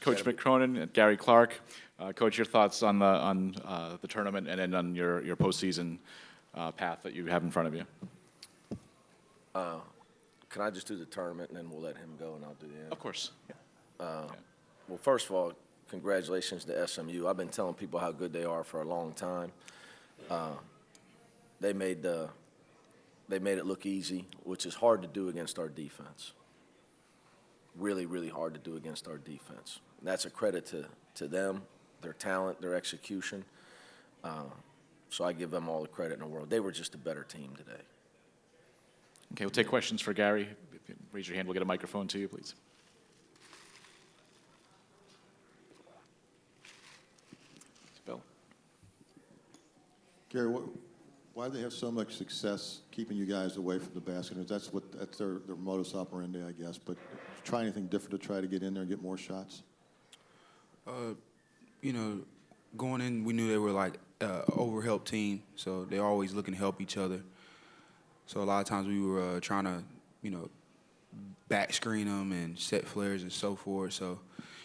Coach MIck Cronin and Gary Clark. Coach, your thoughts on the tournament and then on your postseason path that you have in front of you. Can I just do the tournament and then we'll let him go and I'll do the end? Of course. Yeah. Well, first of all, congratulations to SMU. I've been telling people how good they are for a long time. They made it look easy, which is hard to do against our defense. Really, really hard to do against our defense. And that's a credit to them, their talent, their execution. So I give them all the credit in the world. They were just a better team today. Okay, we'll take questions for Gary. If you raise your hand, we'll get a microphone to you, please. Bill. Gary, why do they have so much success keeping you guys away from the basket? That's their modus operandi, I guess. But try anything different to try to get in there and get more shots? You know, going in, we knew they were like overhelp team, so they're always looking to help each other. So a lot of times we were trying to, you know, back screen them and set flares and so forth. So,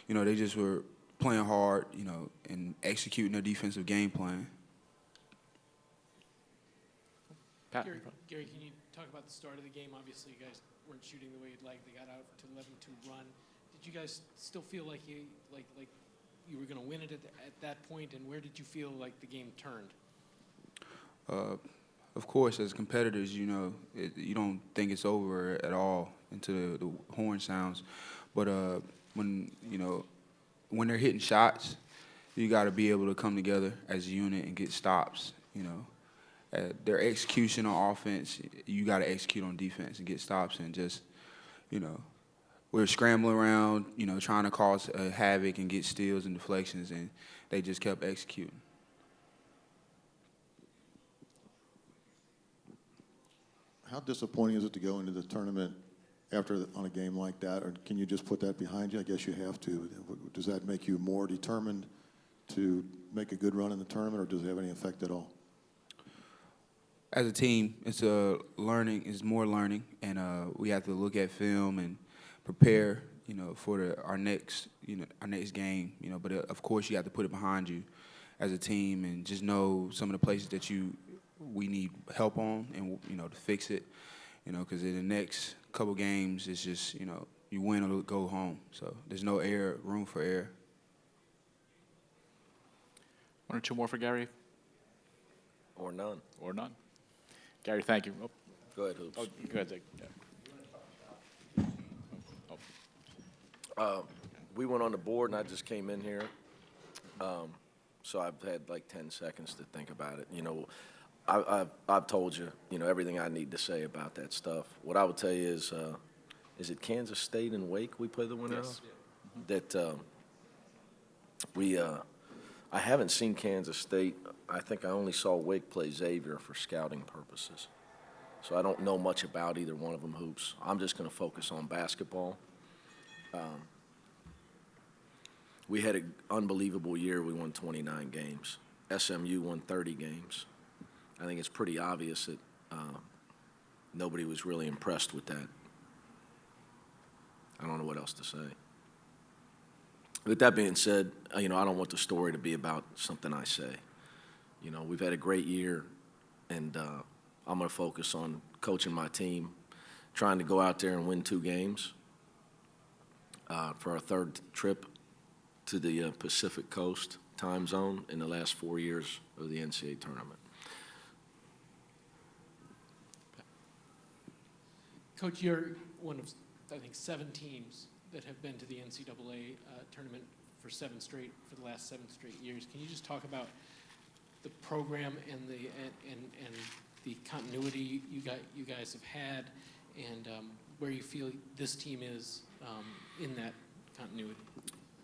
you know, they just were playing hard, you know, and executing their defensive game plan. Pat. Gary, can you talk about the start of the game? Obviously, you guys weren't shooting the way you'd like. They got out to 11-2 run. Did you guys still feel like you were going to win it at that point? And where did you feel like the game turned? Of course, as competitors, you know, you don't think it's over at all until the horn sounds. But when they're hitting shots, you got to be able to come together as a unit and get stops. You know, their execution on offense, you got to execute on defense and get stops. And just, you know, we were scrambling around, you know, trying to cause havoc and get steals and deflections, and they just kept executing. How disappointing is it to go into the tournament on a game like that, or can you just put that behind you? I guess you have to. Does that make you more determined to make a good run in the tournament, or does it have any effect at all? As a team, it's more learning, and we have to look at film and prepare, you know, for our next game, you know. But of course, you have to put it behind you as a team and just know some of the places that we need help on, and, you know, to fix it, you know, because in the next couple games, it's just, you know, you win or go home. So there's no room for error. One or two more for Gary? Or none. Or none? Gary, thank you. Oh. Go ahead, Hoops. Oh, go ahead, Zach. Yeah. We went on the board, and I just came in here. So I've had like 10 seconds to think about it. You know, I've told you, you know, everything I need to say about that stuff. What I would tell you is it Kansas State and Wake we play the winner of? That I haven't seen Kansas State. I think I only saw Wake play Xavier for scouting purposes. So I don't know much about either one of them hoops. I'm just going to focus on basketball. We had an unbelievable year. We won 29 games. SMU won 30 games. I think it's pretty obvious that nobody was really impressed with that. I don't know what else to say. With that being said, you know, I don't want the story to be about something I say. You know, we've had a great year, and I'm going to focus on coaching my team, trying to go out there and win 2 games for our 3rd trip to the Pacific Coast time zone in the last 4 years of the NCAA Tournament. Coach, you're one of, I think, 7 teams that have been to the NCAA tournament for the last 7 straight years. Can you just talk about the program and the continuity you guys have had, and where you feel this team is in that continuity?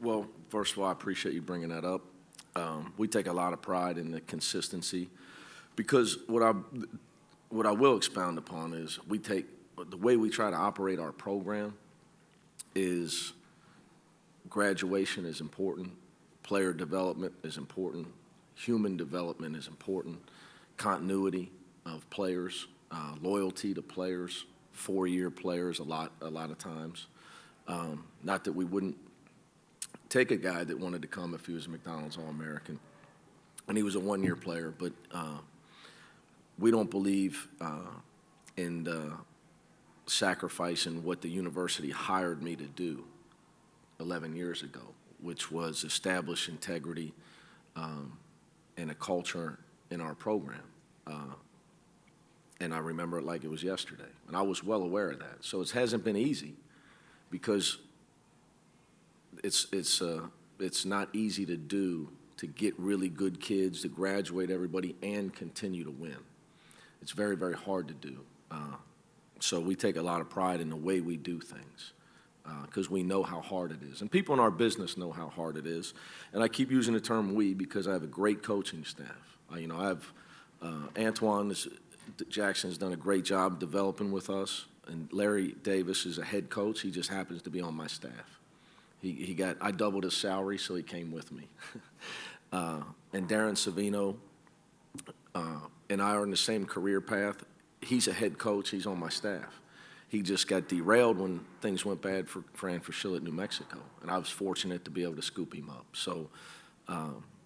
Well, first of all, I appreciate you bringing that up. We take a lot of pride in the consistency, because what I will expound upon is the way we try to operate our program is graduation is important, player development is important, human development is important, continuity of players, loyalty to players, 4-year players a lot of times. Not that we wouldn't take a guy that wanted to come if he was a McDonald's All-American, and he was a one-year player, but we don't believe in sacrificing what the university hired me to do 11 years ago, which was establish integrity and a culture in our program. And I remember it like it was yesterday, and I was well aware of that. So it hasn't been easy because it's not easy to do, to get really good kids, to graduate everybody, and continue to win. It's very, very hard to do. So we take a lot of pride in the way we do things because we know how hard it is. And people in our business know how hard it is. And I keep using the term we because I have a great coaching staff. I have Antoine Jackson's done a great job developing with us, and Larry Davis is a head coach. He just happens to be on my staff. I doubled his salary, so he came with me. And Darren Savino and I are in the same career path. He's a head coach. He's on my staff. He just got derailed when things went bad for Fran Fraschilla at New Mexico, and I was fortunate to be able to scoop him up. So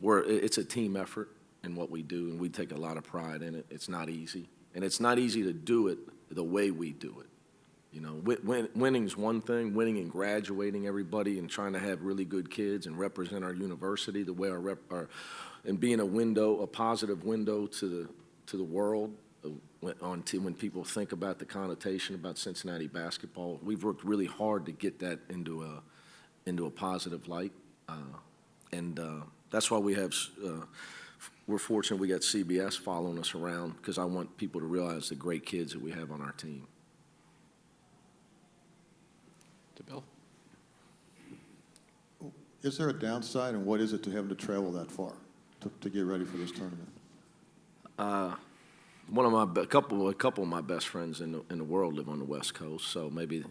it's a team effort in what we do, and we take a lot of pride in it. It's not easy, and it's not easy to do it the way we do it. Winning's one thing, winning and graduating everybody and trying to have really good kids and represent our university the way and being a positive window to the world when people think about the connotation about Cincinnati basketball. We've worked really hard to get that into a positive light, and that's why we're fortunate we got CBS following us around, because I want people to realize the great kids that we have on our team. To Bill. Is there a downside, and what is it to having to travel that far to get ready for this tournament? A couple of my best friends in the world live on the West Coast, so maybe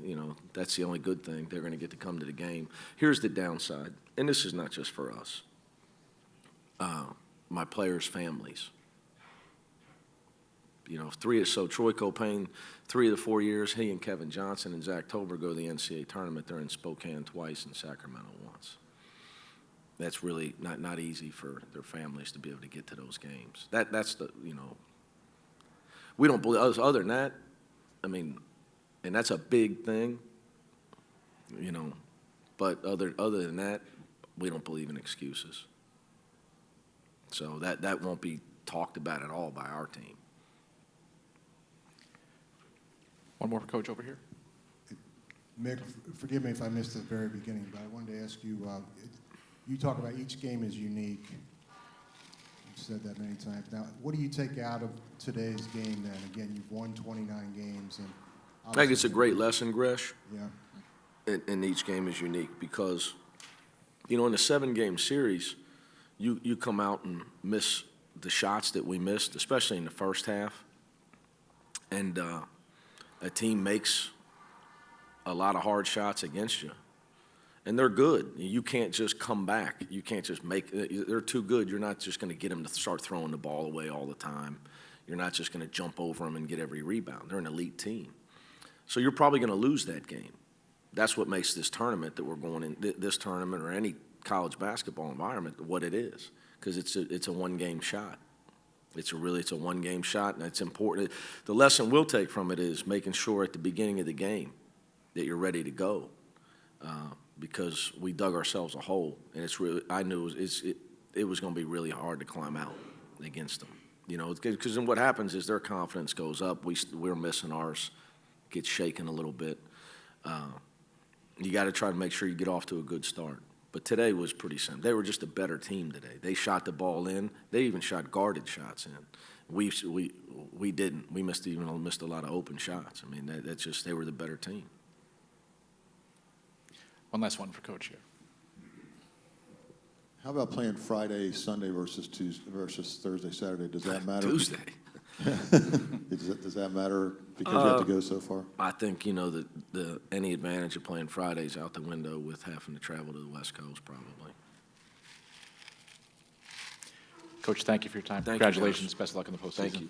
that's the only good thing. They're going to get to come to the game. Here's the downside, and this is not just for us. My players' families. Troy Copain, 3 of the 4 years, he and Kevin Johnson and Zach Tober go to the NCAA Tournament. They're in Spokane twice and Sacramento once. That's really not easy for their families to be able to get to those games. That's the, we don't believe, other than that, and that's a big thing, but other than that, we don't believe in excuses. So that won't be talked about at all by our team. One more for Coach over here. Mick, forgive me if I missed the very beginning, but I wanted to ask you, you talk about each game is unique. You've said that many times. Now, what do you take out of today's game then? Again, you've won 29 games. And I think it's a great lesson, Gresh. Yeah. And each game is unique because, in a 7-game series, you come out and miss the shots that we missed, especially in the first half, and a team makes a lot of hard shots against you, and they're good. You can't just come back. You can't just they're too good. You're not just going to get them to start throwing the ball away all the time. You're not just going to jump over them and get every rebound. They're an elite team. So you're probably going to lose that game. That's what makes this tournament that we're going in, this tournament or any college basketball environment, what it is, because it's a one-game shot. It's a one-game shot, and it's important. The lesson we'll take from it is making sure at the beginning of the game that you're ready to go, because we dug ourselves a hole, and I knew it was going to be really hard to climb out against them. Because then what happens is their confidence goes up. We're missing ours, gets shaken a little bit. You got to try to make sure you get off to a good start. But today was pretty simple. They were just a better team today. They shot the ball in. They even shot guarded shots in. We didn't. We missed a lot of open shots. That's just, they were the better team. One last one for Coach here. How about playing Friday, Sunday versus Tuesday versus Thursday, Saturday? Does that matter? Tuesday. Does that matter because you have to go so far? I think, any advantage of playing Fridays out the window with having to travel to the West Coast, probably. Coach, thank you for your time. Thank you, Congratulations. Josh. Best of luck in the postseason. Thank you.